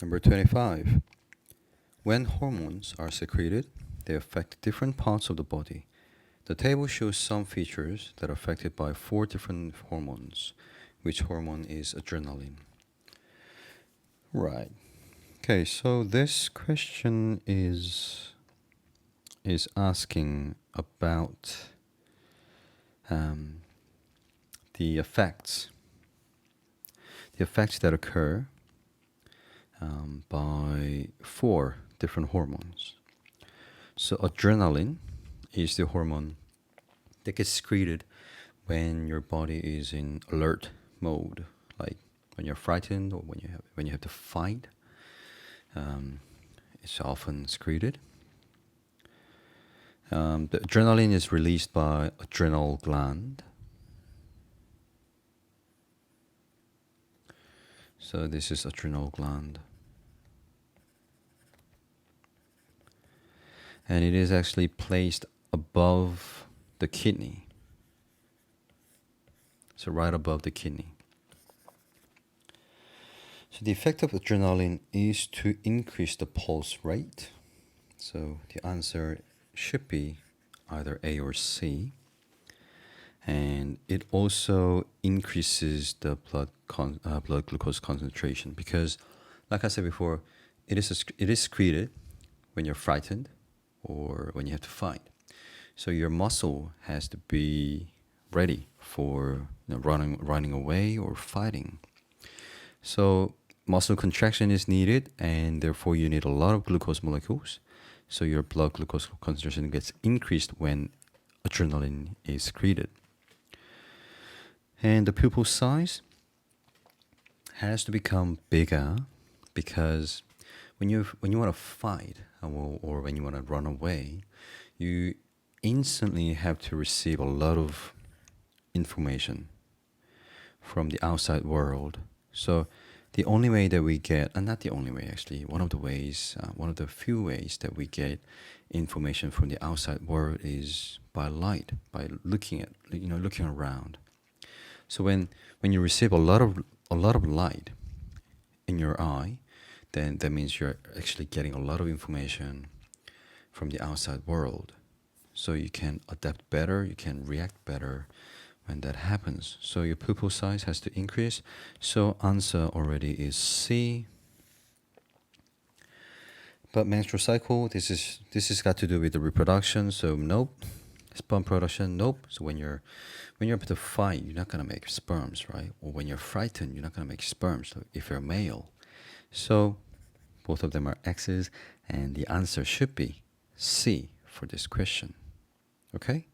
Number 25. When hormones are secreted, they affect different parts of the body. The table shows some features that are affected by 4 different hormones. Which hormone is adrenaline? Right. Okay, so this question is asking about the effects that occur by 4 different hormones. So adrenaline is the hormone that gets secreted when your body is in alert mode, like when you're frightened or when you have to fight. It's often secreted. The adrenaline is released by adrenal gland. So this is adrenal gland. And it is actually placed above the kidney. So right above the kidney. So the effect of adrenaline is to increase the pulse rate. So the answer should be either A or C. And it also increases the blood glucose concentration because, like I said before, it is secreted when you're frightened or when you have to fight. So your muscle has to be ready for running away or fighting. So muscle contraction is needed, and therefore you need a lot of glucose molecules. So your blood glucose concentration gets increased when adrenaline is secreted. And the pupil size has to become bigger because when you want to fight or when you want to run away, you instantly have to receive a lot of information from the outside world. So the only way that we get, and not the only way actually, one of the few ways that we get information from the outside world is by light, by looking around. So when you receive a lot of light in your eye, then that means you're actually getting a lot of information from the outside world. So you can adapt better, you can react better when that happens. So your pupil size has to increase. So answer already is C. But menstrual cycle, this is got to do with the reproduction. So nope. Sperm production, nope. So when you're about to fight, you're not gonna make sperms, right? Or when you're frightened, you're not gonna make sperms if you're male. So both of them are X's, and the answer should be C for this question. Okay?